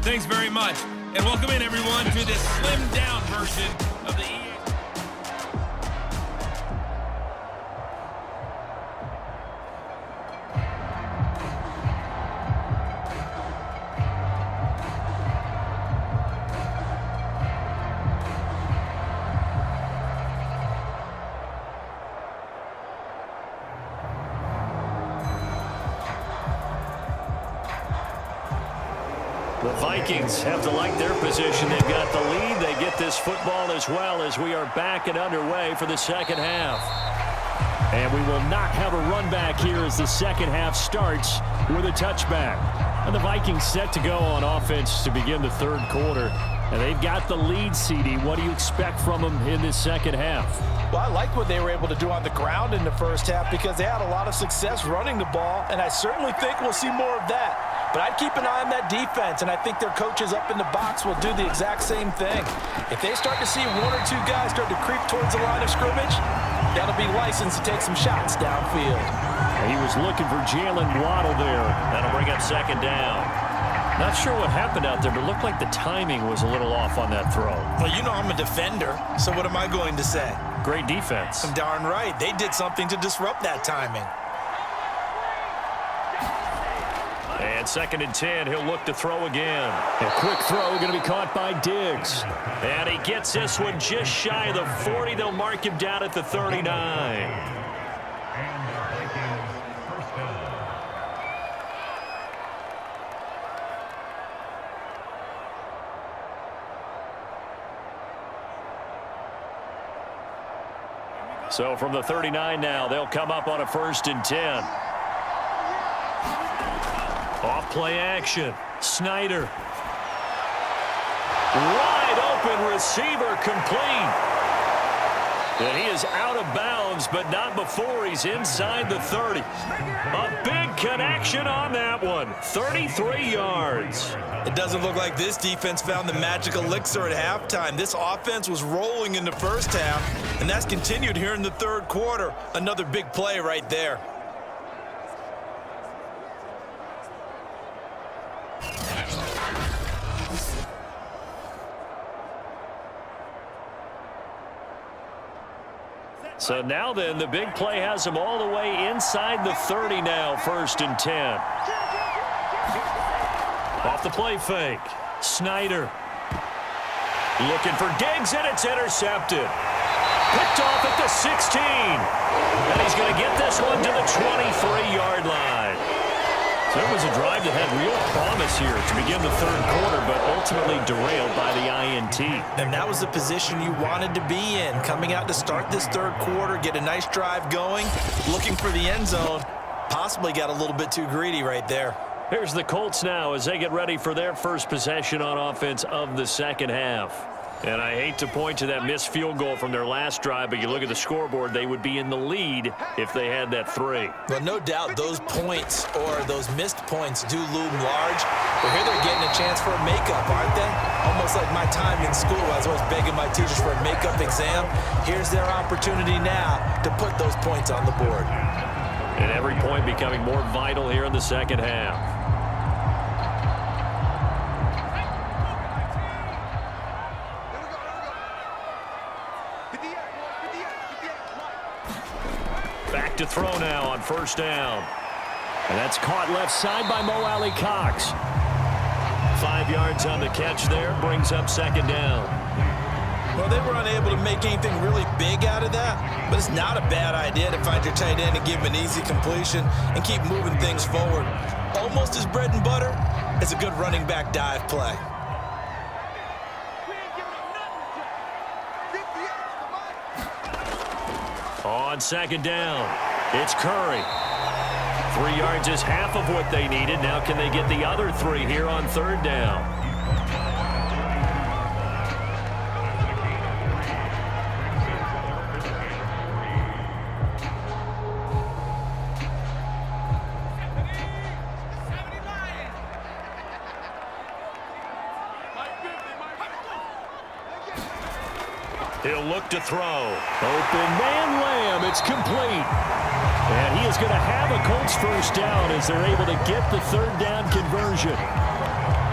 Thanks very much. And welcome in, everyone, to this slimmed-down version of the EA. The Vikings have to like their position. They've got the lead. They get this football as well as we are back and underway for the second half. And we will not have a run back here as the second half starts with a touchback. And the Vikings set to go on offense to begin the third quarter. And they've got the lead, CD. What do you expect from them in this second half? Well, I like what they were able to do on the ground in the first half because they had a lot of success running the ball, and I certainly think we'll see more of that. But I'd keep an eye on that defense, and I think their coaches up in the box will do the exact same thing. If they start to see one or two guys start to creep towards the line of scrimmage, that'll be licensed to take some shots downfield. He was looking for Jalen Waddle there. That'll bring up second down. Not sure what happened out there, but it looked like the timing was a little off on that throw. Well, you know I'm a defender, so what am I going to say? Great defense. I'm darn right. They did something to disrupt that timing. And second and 10, he'll look to throw again. A quick throw going to be caught by Diggs. And he gets this one just shy of the 40. They'll mark him down at the 39. So from the 39 now, they'll come up on a 1st and 10. Off play action. Snyder. Wide open receiver complete. And he is out of bounds, but not before he's inside the 30. A big connection on that one. 33 yards. It doesn't look like this defense found the magic elixir at halftime. This offense was rolling in the first half, and that's continued here in the third quarter. Another big play right there. So now then, the big play has him all the way inside the 30 now, 1st and 10. Off the play fake. Snyder. Looking for Diggs, and it's intercepted. Picked off at the 16. And he's going to get this one to the 23-yard line. So it was a drive that had real promise here to begin the third quarter, but ultimately derailed by the INT. And that was the position you wanted to be in. Coming out to start this third quarter, get a nice drive going, looking for the end zone. Possibly got a little bit too greedy right there. Here's the Colts now as they get ready for their first possession on offense of the second half. And I hate to point to that missed field goal from their last drive, but you look at the scoreboard, they would be in the lead if they had that 3. Well, no doubt those points or those missed points do loom large. But here they're getting a chance for a makeup, aren't they? Almost like my time in school. I was always begging my teachers for a makeup exam. Here's their opportunity now to put those points on the board. And every point becoming more vital here in the second half. Back to throw now on 1st down. And that's caught left side by Mo Alley Cox. 5 yards on the catch there, brings up second down. Well, they were unable to make anything really big out of that, but it's not a bad idea to find your tight end and give him an easy completion and keep moving things forward. Almost as bread and butter as a good running back dive play. On second down, it's Curry. 3 yards is half of what they needed. Now can they get the other 3 here on 3rd down? He'll look to throw. Open man Lamb. It's complete. And he is going to have a Colts 1st down as they're able to get the 3rd down conversion.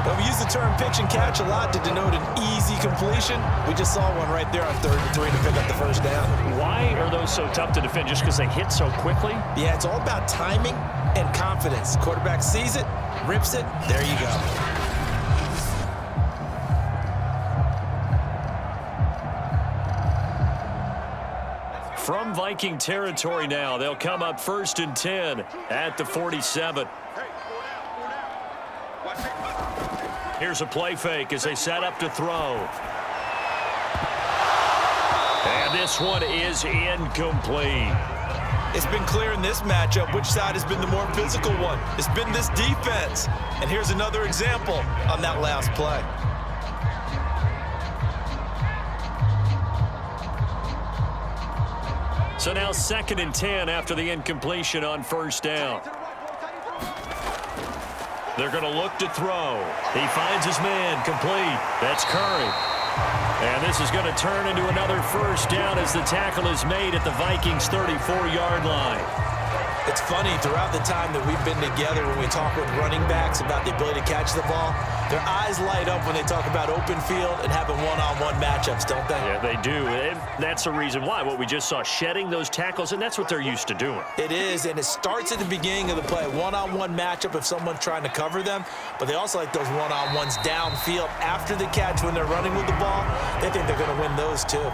Well, Well, we use the term pitch and catch a lot to denote an easy completion. We just saw one right there on 3rd and 3 to pick up the first down. Why are those so tough to defend? Just because they hit so quickly? Yeah, it's all about timing and confidence. Quarterback sees it, rips it, there you go. From Viking territory now, they'll come up 1st and 10 at the 47. Here's a play fake as they set up to throw. And this one is incomplete. It's been clear in this matchup which side has been the more physical one. It's been this defense. And here's another example on that last play. So now 2nd and 10 after the incompletion on 1st down. They're going to look to throw. He finds his man complete. That's Curry. And this is going to turn into another 1st down as the tackle is made at the Vikings' 34-yard line. It's funny, throughout the time that we've been together, when we talk with running backs about the ability to catch the ball, their eyes light up when they talk about open field and having one-on-one matchups, don't they? Yeah, they do. And that's the reason why. What we just saw, shedding those tackles, and that's what they're used to doing. It is, and it starts at the beginning of the play. One-on-one matchup if someone's trying to cover them, but they also like those one-on-ones downfield after the catch when they're running with the ball. They think they're going to win those too.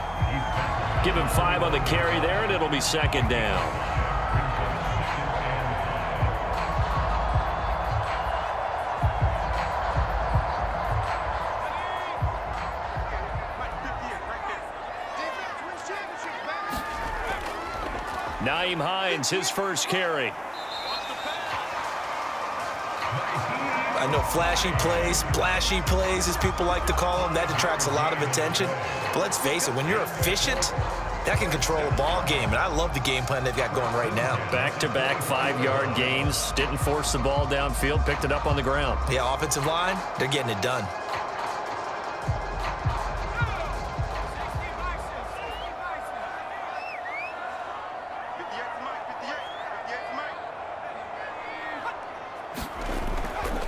Give him 5 on the carry there, and it'll be 2nd down. Nyheim Hines, his first carry. I know flashy plays, splashy plays, as people like to call them, that attracts a lot of attention. But let's face it, when you're efficient, that can control a ball game. And I love the game plan they've got going right now. Back-to-back 5-yard gains. Didn't force the ball downfield. Picked it up on the ground. Yeah, offensive line, they're getting it done.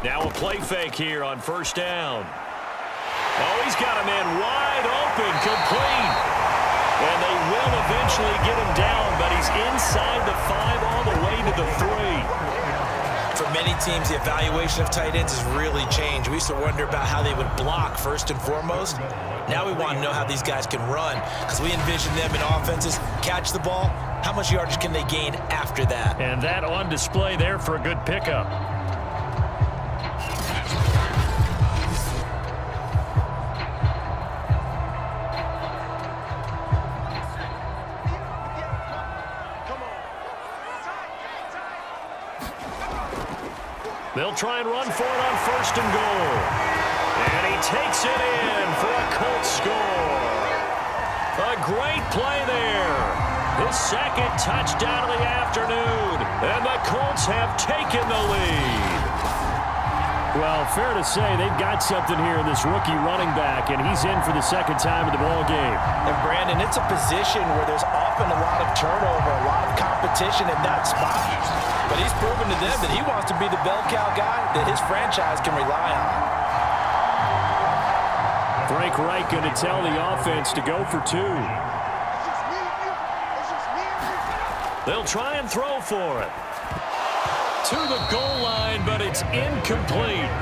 Now a play fake here on 1st down. Oh, he's got a man wide open, complete. And they will eventually get him down, but he's inside the 5 all the way to the 3. For many teams, the evaluation of tight ends has really changed. We used to wonder about how they would block first and foremost. Now we want to know how these guys can run, because we envision them in offenses catch the ball. How much yardage can they gain after that? And that on display there for a good pickup. They'll try and run for it on 1st and goal. And he takes it in for a Colts score. A great play there. His 2nd touchdown of the afternoon. And the Colts have taken the lead. Well, fair to say they've got something here in this rookie running back, and he's in for the 2nd time in the ball game. And Brandon, it's a position where there's often a lot of turnover, a lot of competition in that spot. But he's proven to them that he wants to be the bell cow guy that his franchise can rely on. Frank Reich going to tell the offense to go for 2. They'll try and throw for it. To the goal line, but it's incomplete.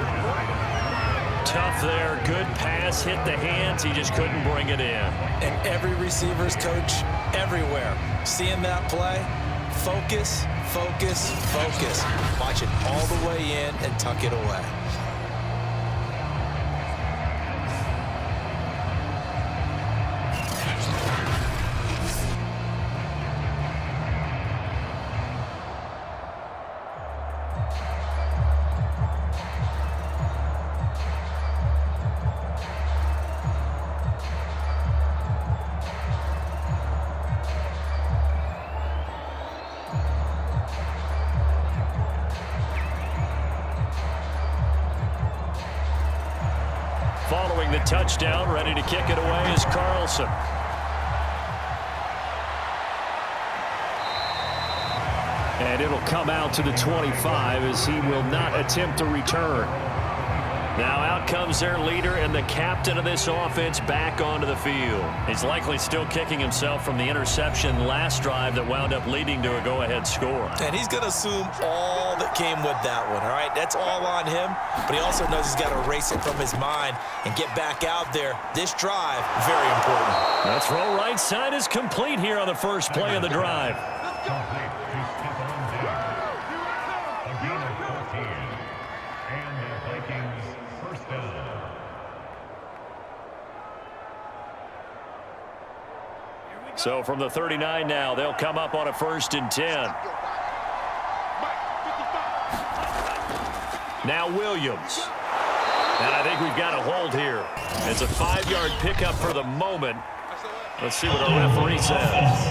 Tough there. Good pass. Hit the hands. He just couldn't bring it in. And every receiver's coach everywhere, seeing that play, focus, focus, focus. Watch it all the way in and tuck it away. Following the touchdown, ready to kick it away is Carlson. And it'll come out to the 25 as he will not attempt to return. Now out comes their leader and the captain of this offense back onto the field. He's likely still kicking himself from the interception last drive that wound up leading to a go-ahead score. And he's going to assume all that came with that one, all right? That's all on him, but he also knows he's got to erase it from his mind and get back out there. This drive, very important. The throw right side is complete here on the first play of the drive. So from the 39 now, they'll come up on a 1st and 10. Now Williams. And I think we've got a hold here. It's a 5-yard pickup for the moment. Let's see what our referee says.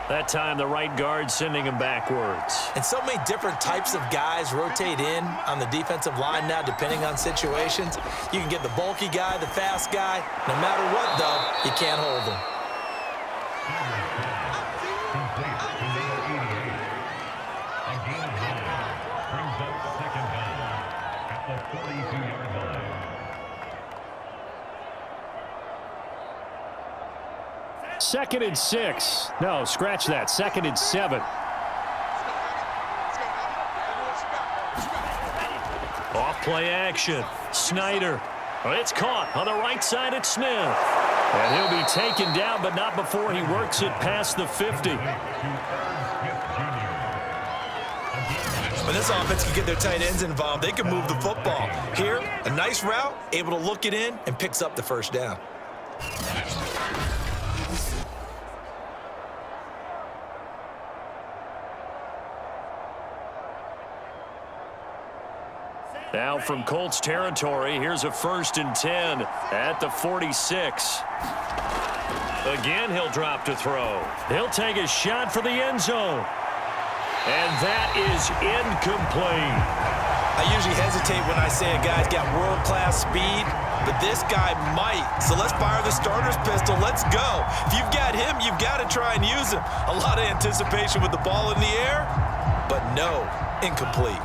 That time, the right guard sending him backwards. And so many different types of guys rotate in on the defensive line now, depending on situations. You can get the bulky guy, the fast guy. No matter what, though, you can't hold them. Second and 6. No, scratch that. 2nd and 7. Off play action. Snyder. Oh, it's caught on the right side at Smith. And he'll be taken down, but not before he works it past the 50. When this offense can get their tight ends involved, they can move the football. Here, a nice route, able to look it in, and picks up the first down. Now from Colts territory, here's a 1st and 10 at the 46. Again, he'll drop to throw. He'll take a shot for the end zone. And that is incomplete. I usually hesitate when I say a guy's got world-class speed, but this guy might. So let's fire the starter's pistol. Let's go. If you've got him, you've got to try and use him. A lot of anticipation with the ball in the air, but no, incomplete.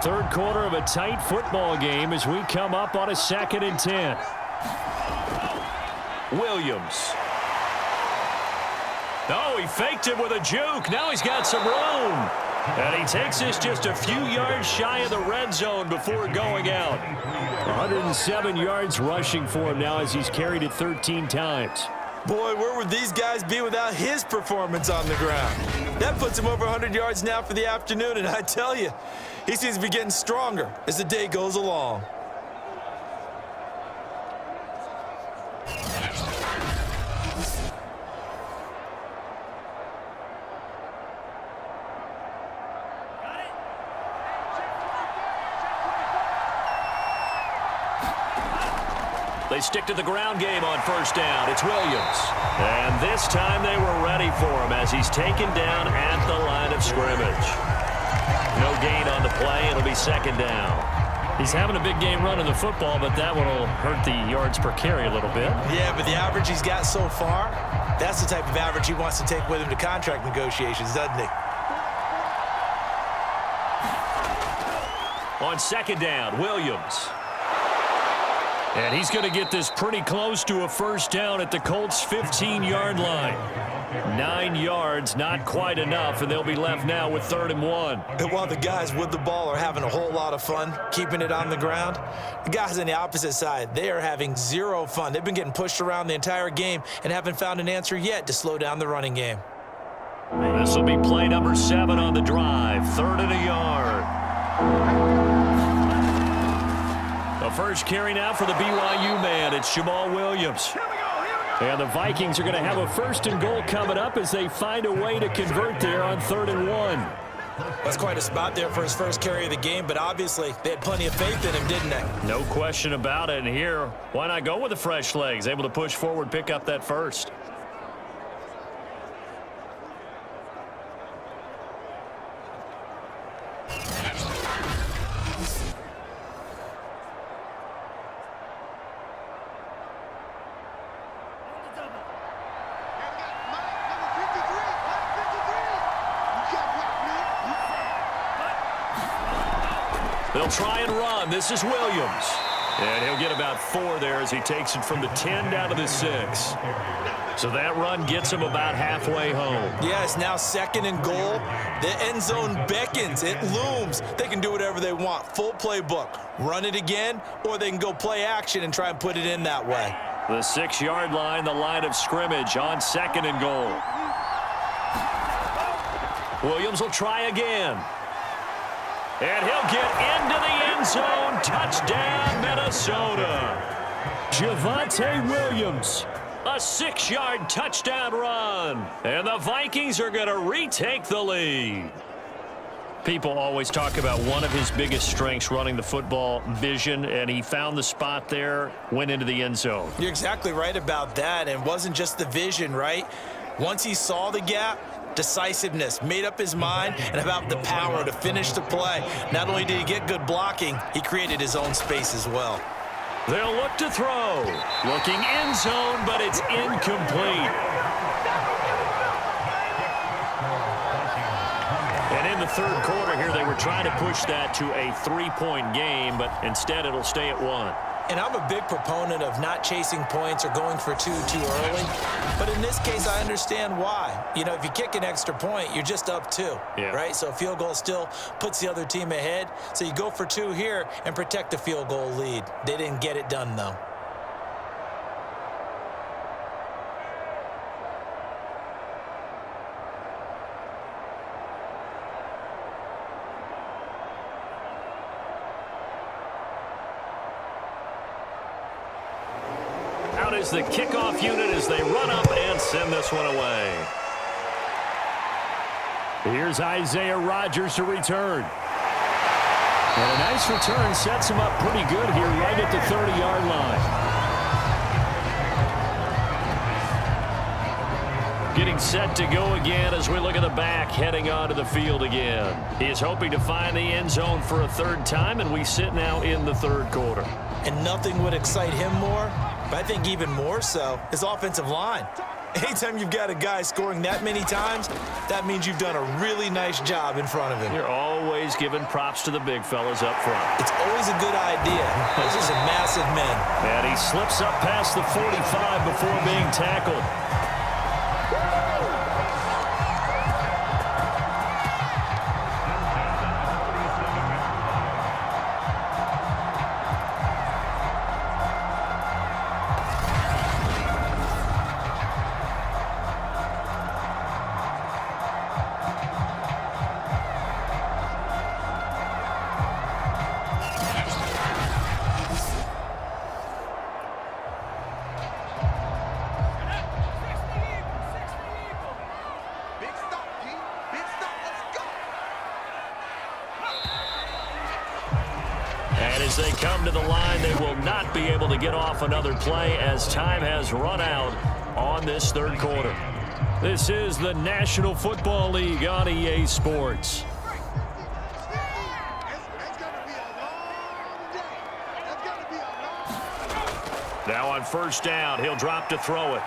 Third quarter of a tight football game as we come up on a 2nd and 10. Williams. Oh, he faked it with a juke. Now he's got some room. And he takes this just a few yards shy of the red zone before going out. 107 yards rushing for him now as he's carried it 13 times. Boy, where would these guys be without his performance on the ground? That puts him over 100 yards now for the afternoon, and I tell you, he seems to be getting stronger as the day goes along. They stick to the ground game on 1st down. It's Williams. And this time they were ready for him as he's taken down at the line of scrimmage. No gain on the play. It'll be 2nd down. He's having a big game running the football, but that one will hurt the yards per carry a little bit. Yeah, but the average he's got so far, that's the type of average he wants to take with him to contract negotiations, doesn't he? On 2nd down, Williams. And he's going to get this pretty close to a 1st down at the Colts' 15-yard line. 9 yards, not quite enough, and they'll be left now with 3rd and 1. And while the guys with the ball are having a whole lot of fun keeping it on the ground, the guys on the opposite side, they are having zero fun. They've been getting pushed around the entire game and haven't found an answer yet to slow down the running game. This will be play number 7 on the drive. 3rd and a yard. The first carry now for the BYU man. It's Jamal Williams. And the Vikings are going to have a 1st and goal coming up as they find a way to convert there on 3rd and 1. That's quite a spot there for his first carry of the game, but obviously they had plenty of faith in him, didn't they? No question about it. And here, why not go with the fresh legs? Able to push forward, pick up that first. They'll try and run. This is Williams. And he'll get about 4 there as he takes it from the 10 down to the 6. So that run gets him about halfway home. Yes, now 2nd and goal. The end zone beckons. It looms. They can do whatever they want. Full playbook. Run it again, or they can go play action and try and put it in that way. The 6-yard line, the line of scrimmage on 2nd and goal. Williams will try again. And he'll get into the end zone. Touchdown, Minnesota. Javonte Williams, a 6-yard touchdown run. And the Vikings are going to retake the lead. People always talk about one of his biggest strengths running the football, vision, and he found the spot there, went into the end zone. You're exactly right about that, and it wasn't just the vision, right? Once he saw the gap, decisiveness, made up his mind, and about the power to finish the play. Not only did he get good blocking, he created his own space as well. They'll look to throw. Looking end zone, but it's incomplete. And in the 3rd quarter here, they were trying to push that to a 3-point game, but instead it'll stay at 1. And I'm a big proponent of not chasing points or going for 2 too early. But in this case, I understand why. You know, if you kick an extra point, you're just up 2, right? So a field goal still puts the other team ahead. So you go for 2 here and protect the field goal lead. They didn't get it done, though. Is the kickoff unit as they run up and send this one away. Here's Isaiah Rodgers to return. And a nice return sets him up pretty good here right at the 30-yard line. Getting set to go again as we look at the back heading onto the field again. He is hoping to find the end zone for a 3rd time, and we sit now in the 3rd quarter. And nothing would excite him more, but I think even more so, his offensive line. Anytime you've got a guy scoring that many times, that means you've done a really nice job in front of him. You're always giving props to the big fellas up front. It's always a good idea. Those are some massive men. And he slips up past the 45 before being tackled. As they come to the line, they will not be able to get off another play as time has run out on this 3rd quarter. This is the National Football League on EA Sports. Now on 1st down, he'll drop to throw it.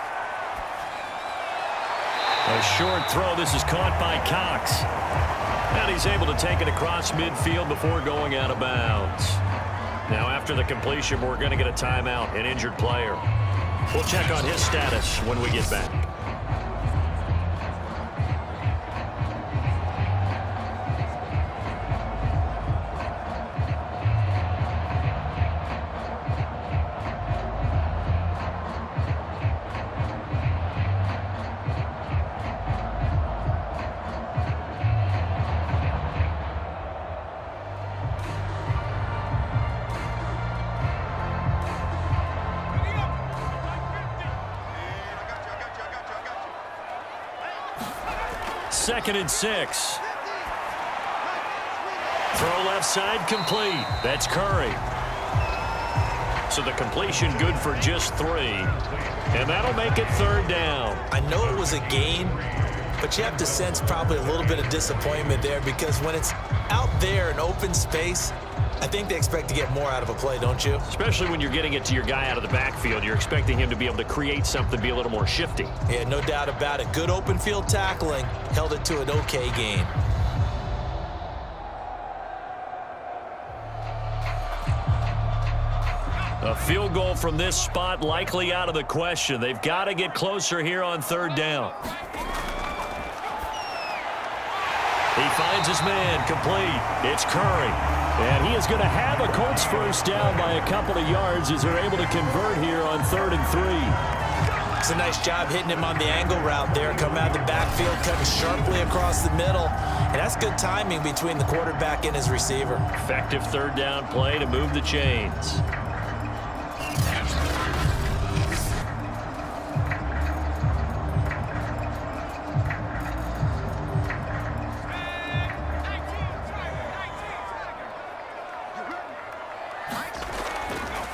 A short throw. This is caught by Cox. And he's able to take it across midfield before going out of bounds. Now after the completion, we're going to get a timeout, an injured player. We'll check on his status when we get back. Second and 6. Throw left side complete. That's Curry. So the completion good for just 3. And that'll make it 3rd down. I know it was a gain, but you have to sense probably a little bit of disappointment there because when it's out there in open space, I think they expect to get more out of a play, don't you? Especially when you're getting it to your guy out of the backfield. You're expecting him to be able to create something, be a little more shifty. Yeah, no doubt about it. Good open field tackling held it to an okay gain. A field goal from this spot likely out of the question. They've got to get closer here on third down. He finds his man complete. It's Curry. And he is going to have a Colts first down by a couple of yards as they're able to convert here on 3rd and 3. It's a nice job hitting him on the angle route there. Coming out of the backfield, cutting sharply across the middle. And that's good timing between the quarterback and his receiver. Effective third down play to move the chains.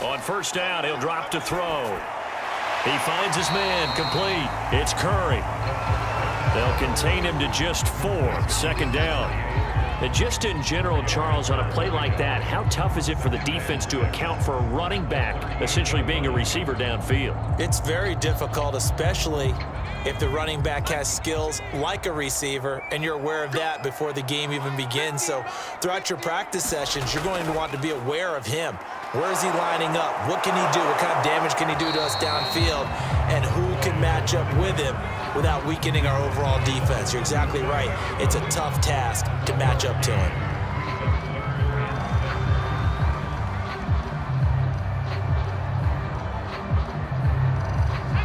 On first down, he'll drop to throw. He finds his man complete. It's Curry. They'll contain him to just 4. 2nd down. And just in general, Charles, on a play like that, how tough is it for the defense to account for a running back essentially being a receiver downfield? It's very difficult, especially if the running back has skills like a receiver, and you're aware of that before the game even begins. So throughout your practice sessions, you're going to want to be aware of him. Where is he lining up? What can he do? What kind of damage can he do to us downfield? And who can match up with him without weakening our overall defense? You're exactly right. It's a tough task to match up to him.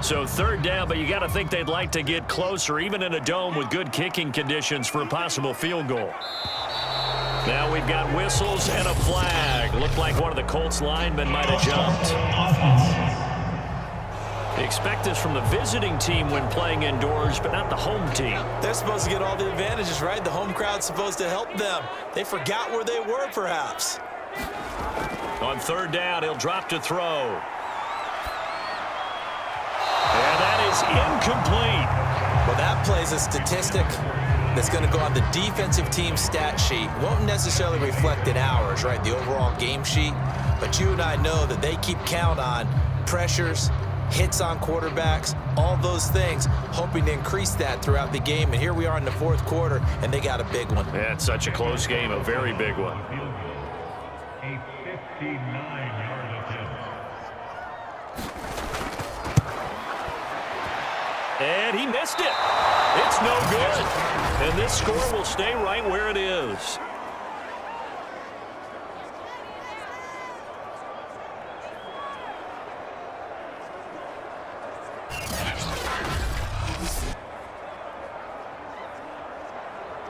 So 3rd down, but you got to think they'd like to get closer, even in a dome with good kicking conditions for a possible field goal. Now we've got whistles and a flag. Looked like one of the Colts linemen might have jumped. They expect this from the visiting team when playing indoors, but not the home team. They're supposed to get all the advantages, right? The home crowd's supposed to help them. They forgot where they were, perhaps. On 3rd down, he'll drop to throw. And that is incomplete. Well, that plays a statistic that's going to go on the defensive team stat sheet. Won't necessarily reflect in ours, right, the overall game sheet. But you and I know that they keep count on pressures, hits on quarterbacks, all those things, hoping to increase that throughout the game. And here we are in the 4th quarter, and they got a big one. Yeah, it's such a close game, a very big one. A 59-yard attempt. And he missed it. It's no good. And this score will stay right where it is.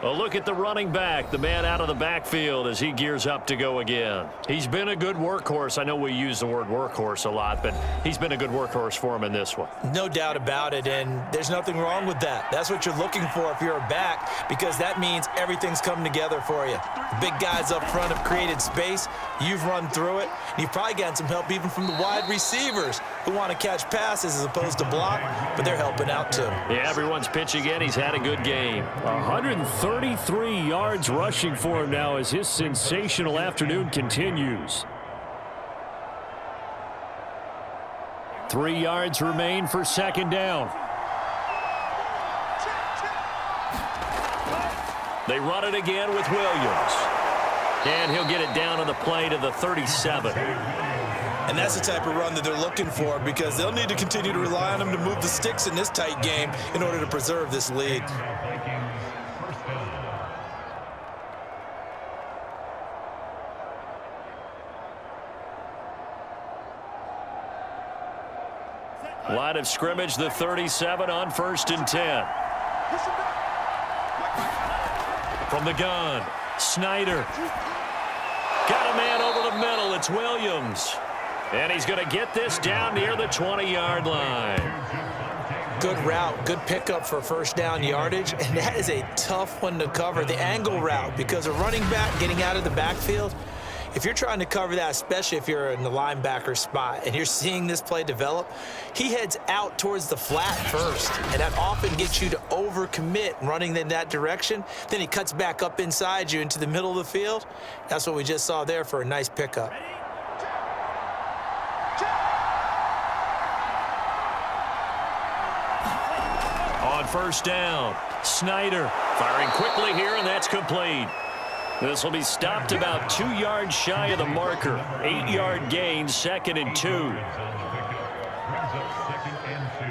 A look at the running back, the man out of the backfield as he gears up to go again. He's been a good workhorse. I know we use the word workhorse a lot, but he's been a good workhorse for him in this one. No doubt about it, and there's nothing wrong with that. That's what you're looking for if you're a back, because that means everything's coming together for you. The big guys up front have created space. You've run through it. And you've probably gotten some help even from the wide receivers who want to catch passes as opposed to block, but they're helping out too. Yeah, everyone's pitching in. He's had a good game. 133 yards rushing for him now as his sensational afternoon continues. 3 yards remain for 2nd down. They run it again with Williams. And he'll get it down on the play to the 37. And that's the type of run that they're looking for, because they'll need to continue to rely on him to move the sticks in this tight game in order to preserve this lead. Line of scrimmage, the 37 on 1st and 10. From the gun, Snyder. Got a man over the middle. It's Williams. And he's going to get this down near the 20-yard line. Good route, good pickup for 1st down yardage, and that is a tough one to cover, the angle route, because a running back getting out of the backfield, if you're trying to cover that, especially if you're in the linebacker spot and you're seeing this play develop, he heads out towards the flat first, and that often gets you to overcommit running in that direction. Then he cuts back up inside you into the middle of the field. That's what we just saw there for a nice pickup. On 1st down, Snyder firing quickly here, and that's complete. This will be stopped about 2 yards shy of the marker. 8-yard gain, 2nd and 2. Brings up 2nd and 2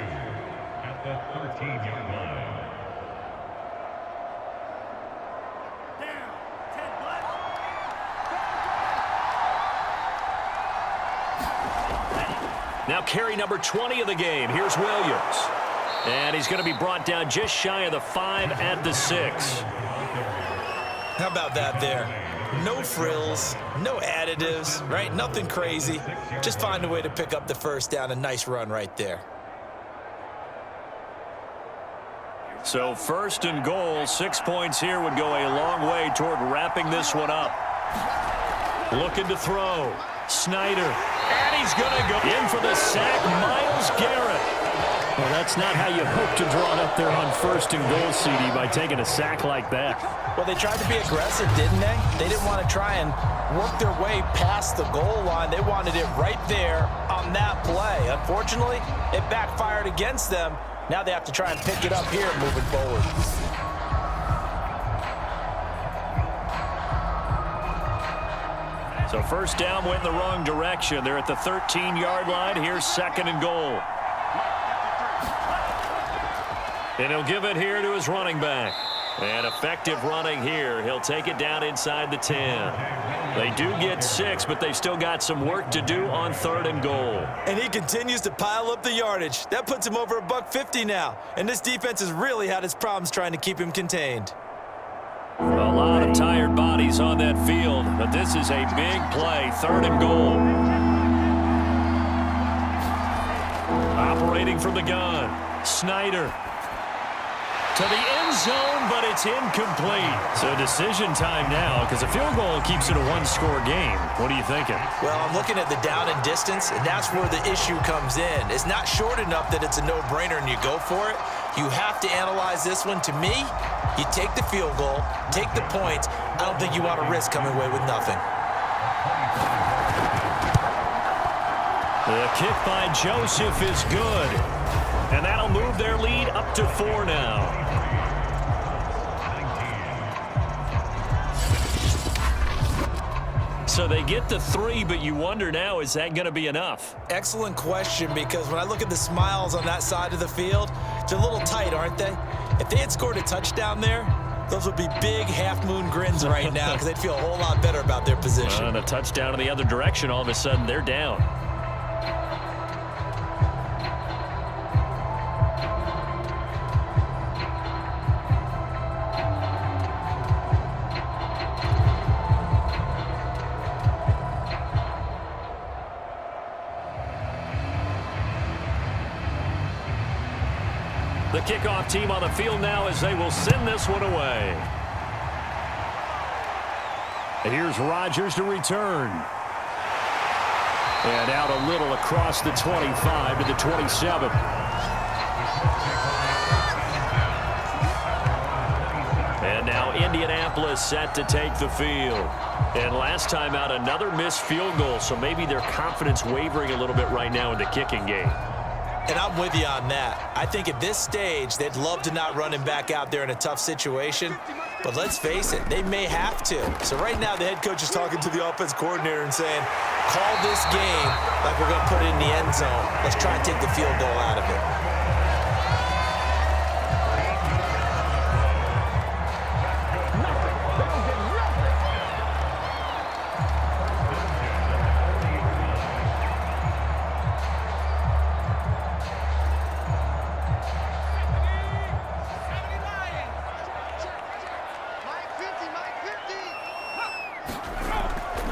at the 13-yard line. Now carry number 20 of the game. Here's Williams. And he's going to be brought down just shy of the 5 at the 6. How about that there? No frills, no additives, right? Nothing crazy. Just find a way to pick up the first down. A nice run right there. So 1st and goal, 6 points here would go a long way toward wrapping this one up. Looking to throw. Snyder. And he's going to go in for the sack. Myles Garrett. Well, that's not how you hope to draw it up there on 1st and goal, CD, by taking a sack like that. Well, they tried to be aggressive, didn't they? They didn't want to try and work their way past the goal line. They wanted it right there on that play. Unfortunately, it backfired against them. Now they have to try and pick it up here moving forward. So 1st down went in the wrong direction. They're at the 13-yard line. Here's 2nd and goal. And he'll give it here to his running back. And effective running here. He'll take it down inside the 10. They do get 6, but they've still got some work to do on 3rd and goal. And he continues to pile up the yardage. That puts him over $150 now. And this defense has really had its problems trying to keep him contained. A lot of tired bodies on that field, but this is a big play. 3rd and goal. Operating from the gun. Snyder. To the end zone, but it's incomplete. So decision time now, because a field goal keeps it a one-score game. What are you thinking? Well, I'm looking at the down and distance, and that's where the issue comes in. It's not short enough that it's a no-brainer and you go for it. You have to analyze this one. To me, you take the field goal, take the points. I don't think you want to risk coming away with nothing. The kick by Joseph is good. And that'll move their lead up to 4 now. So they get the 3, but you wonder now, is that going to be enough? Excellent question, because when I look at the smiles on that side of the field, they're a little tight, aren't they? If they had scored a touchdown there, those would be big half-moon grins right now because they'd feel a whole lot better about their position. And a touchdown in the other direction, all of a sudden they're down. The kickoff team on the field now as they will send this one away. And here's Rodgers to return. And out a little across the 25 to the 27. And now Indianapolis set to take the field. And last time out, another missed field goal, so maybe their confidence wavering a little bit right now in the kicking game. And I'm with you on that. I think at this stage, they'd love to not run him back out there in a tough situation. But let's face it, they may have to. So right now, the head coach is talking to the offense coordinator and saying, call this game like we're going to put it in the end zone. Let's try and take the field goal out of it.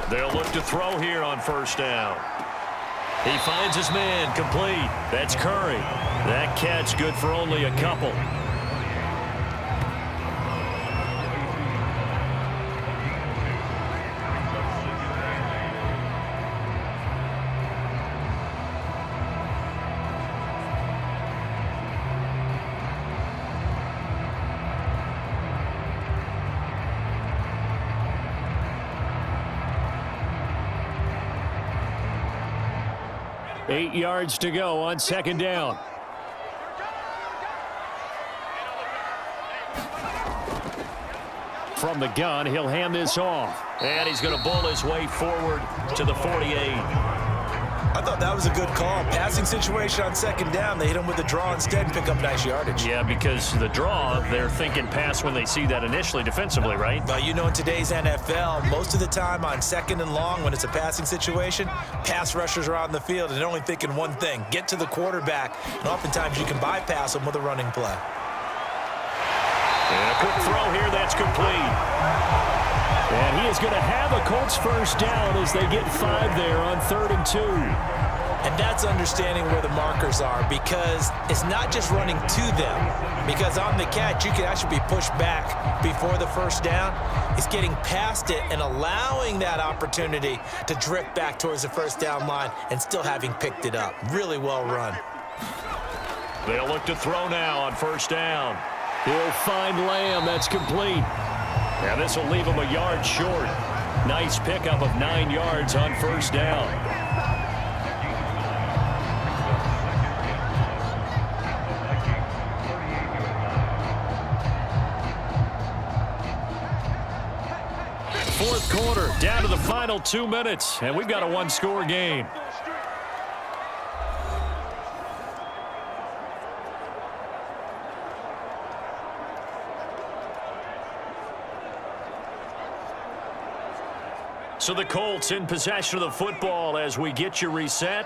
They'll look to throw here on 1st down. He finds his man, complete. That's Curry. That catch good for only a couple. Eight yards to go on 2nd down. From the gun, he'll hand this off. And he's going to bull his way forward to the 48. I thought that was a good call. Passing situation on second down. They hit him with a draw instead and pick up nice yardage. Yeah, because the draw, they're thinking pass when they see that initially defensively, right? Well, you know, in today's NFL, most of the time on second and long when it's a passing situation, pass rushers are on the field and they're only thinking one thing, get to the quarterback. And oftentimes you can bypass them with a running play. And a quick throw here, that's complete. And he is going to have a Colts first down as they get 5 there on 3rd and 2. And that's understanding where the markers are, because it's not just running to them. Because on the catch, you can actually be pushed back before the first down. It's getting past it and allowing that opportunity to drift back towards the first down line and still having picked it up. Really well run. They'll look to throw now on first down. He'll find Lamb. That's complete. And this will leave him a yard short. Nice pickup of 9 yards on first down. Fourth quarter, down to the final 2 minutes, and we've got a one-score game. So the Colts in possession of the football as we get you reset.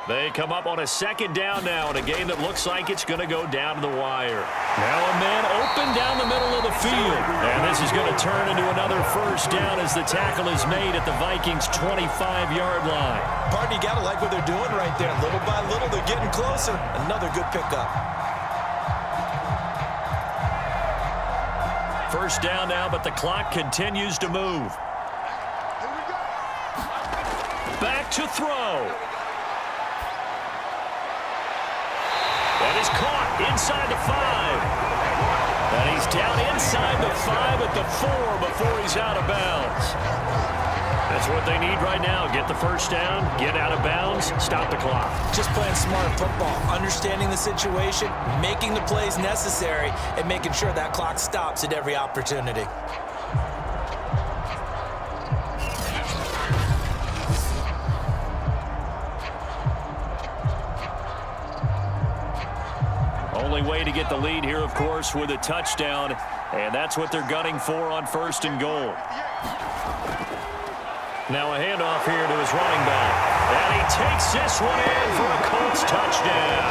They come up on a second down now in a game that looks like it's going to go down to the wire. Now a man open down the middle of the field. And this is going to turn into another first down as the tackle is made at the Vikings' 25-yard line. Pardon, you got to like what they're doing right there. Little by little, they're getting closer. Another good pickup. First down now, but the clock continues to move. Back to throw. That is caught inside the 5. And he's down inside the 5 at the 4 before he's out of bounds. That's what they need right now. Get the first down, get out of bounds, stop the clock. Just playing smart football, understanding the situation, making the plays necessary, and making sure that clock stops at every opportunity. Only way to get the lead here, of course, with a touchdown, and that's what they're gunning for on 1st and goal. Now a handoff here to his running back, and he takes this one in for a Colts touchdown.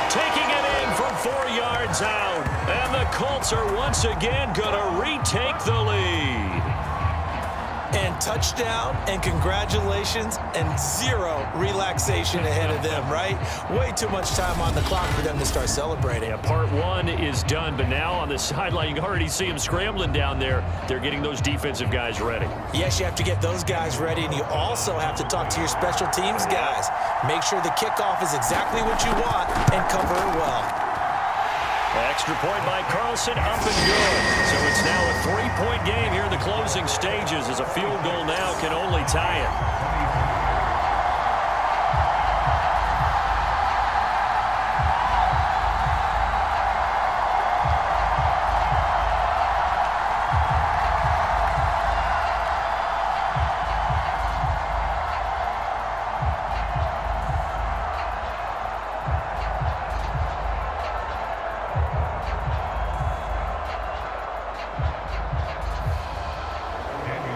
Taking it in from 4 yards out, and the Colts are once again going to retake the lead. And touchdown, and congratulations, and 0 relaxation ahead of them, right? Way too much time on the clock for them to start celebrating. Yeah, part 1 is done, but now on the sideline, you can already see them scrambling down there. They're getting those defensive guys ready. Yes, you have to get those guys ready, and you also have to talk to your special teams guys. Make sure the kickoff is exactly what you want and cover it well. Extra point by Carlson, up and good. So it's now a 3-point game here in the closing stages as a field goal now can only tie it.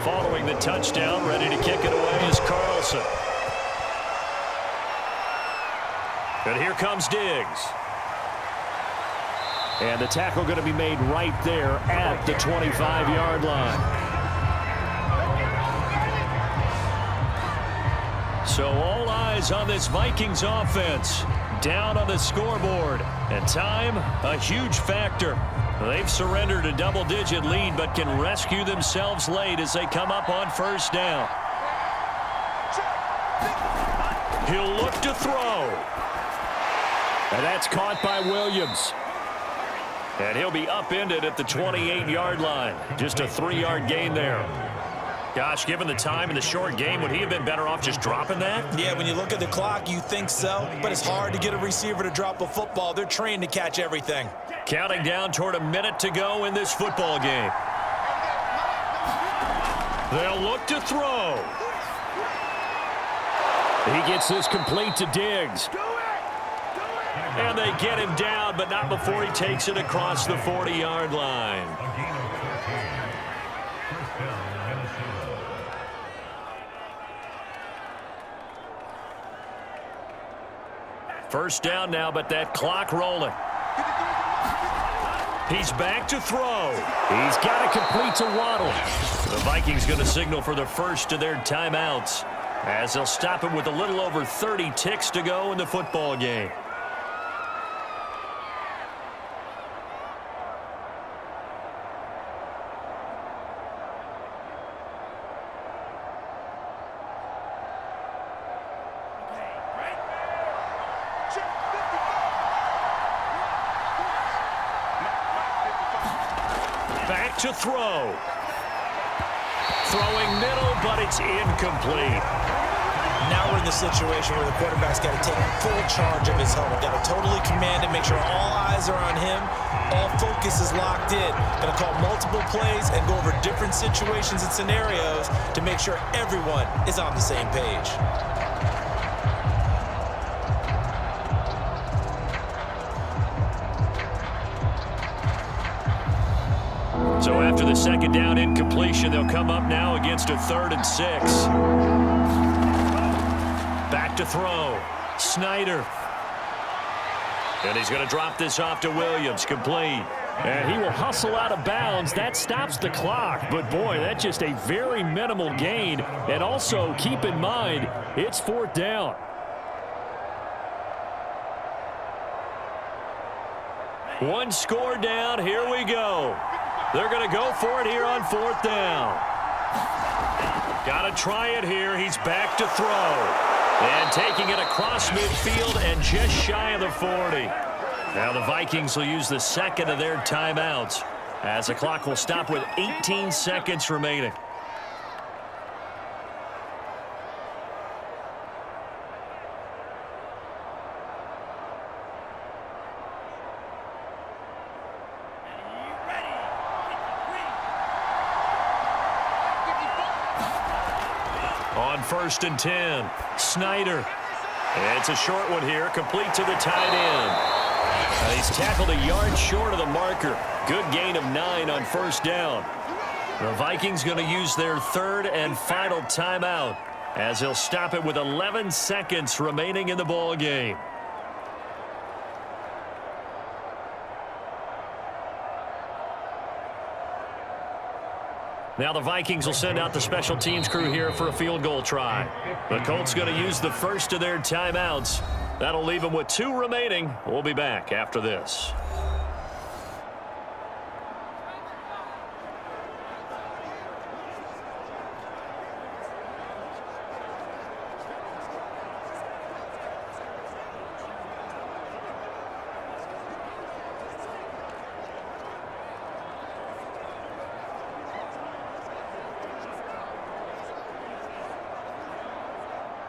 Following the touchdown, ready to kick it away is Carlson. And here comes Diggs. And the tackle going to be made right there at the 25-yard line. So all eyes on this Vikings offense. Down on the scoreboard. And time, a huge factor. They've surrendered a double-digit lead, but can rescue themselves late as they come up on first down. He'll look to throw. And that's caught by Williams. And he'll be upended at the 28-yard line. Just a 3-yard gain there. Gosh, given the time in the short game, would he have been better off just dropping that? Yeah, when you look at the clock, you think so, but it's hard to get a receiver to drop a football. They're trained to catch everything. Counting down toward a minute to go in this football game. They'll look to throw. He gets this complete to Diggs. And they get him down, but not before he takes it across the 40-yard line. A gain of 14. First down, Minnesota. First down now, but that clock rolling. He's back to throw. He's got it complete to Waddle. The Vikings going to signal for the first of their timeouts as they'll stop it with a little over 30 ticks to go in the football game. Back to throw. Throwing middle, but it's incomplete. Now we're in the situation where the quarterback's got to take full charge of his helmet. Got to totally command it, make sure all eyes are on him. All focus is locked in. Got to call multiple plays and go over different situations and scenarios to make sure everyone is on the same page. So after the second down incompletion, they'll come up now against a 3rd and 6. Back to throw. Snyder. And he's going to drop this off to Williams. Complete. And he will hustle out of bounds. That stops the clock. But, boy, that's just a very minimal gain. And also, keep in mind, it's 4th down. One score down. Here we go. They're going to go for it here on 4th down. Got to try it here. He's back to throw. And taking it across midfield and just shy of the 40. Now the Vikings will use the second of their timeouts as the clock will stop with 18 seconds remaining. On 1st and 10, Snyder. It's a short one here, complete to the tight end. He's tackled a yard short of the marker. Good gain of 9 on 1st down. The Vikings going to use their 3rd and final timeout as they'll stop it with 11 seconds remaining in the ball game. Now the Vikings will send out the special teams crew here for a field goal try. The Colts going to use the first of their timeouts. That'll leave them with 2 remaining. We'll be back after this.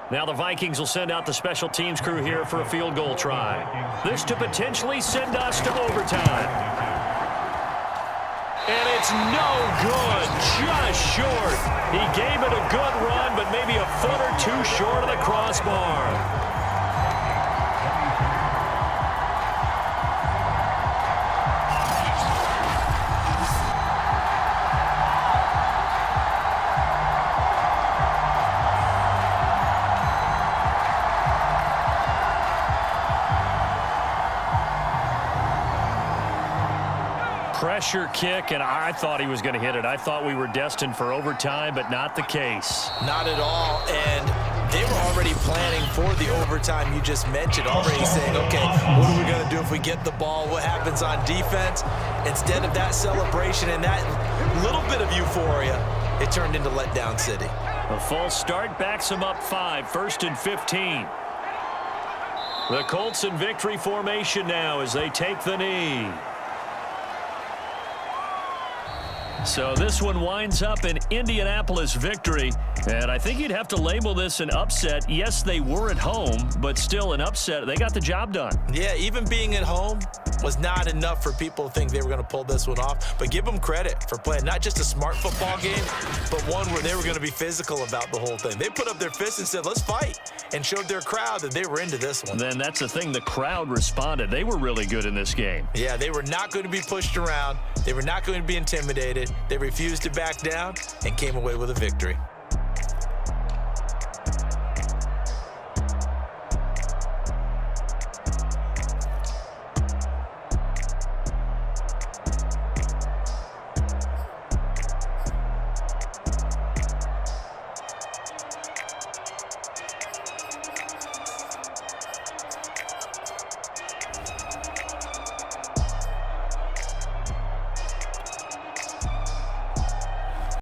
Now the Vikings will send out the special teams crew here for a field goal try. This to potentially send us to overtime. And it's no good, just short. He gave it a good run, but maybe a foot or 2 short of the crossbar. Pressure kick, and I thought he was going to hit it. I thought we were destined for overtime, but not the case. Not at all, and they were already planning for the overtime you just mentioned, already saying, okay, what are we going to do if we get the ball? What happens on defense? Instead of that celebration and that little bit of euphoria, it turned into letdown city. A false start backs him up 5, 1st and 15. The Colts in victory formation now as they take the knee. So this one winds up an Indianapolis victory, and I think you'd have to label this an upset. Yes, they were at home, but still an upset. They got the job done. Yeah, even being at home was not enough for people to think they were going to pull this one off. But give them credit for playing not just a smart football game, but one where they were going to be physical about the whole thing. They put up their fists and said, let's fight, and showed their crowd that they were into this one. Then that's the thing. The crowd responded. They were really good in this game. Yeah, they were not going to be pushed around. They were not going to be intimidated. They refused to back down and came away with a victory.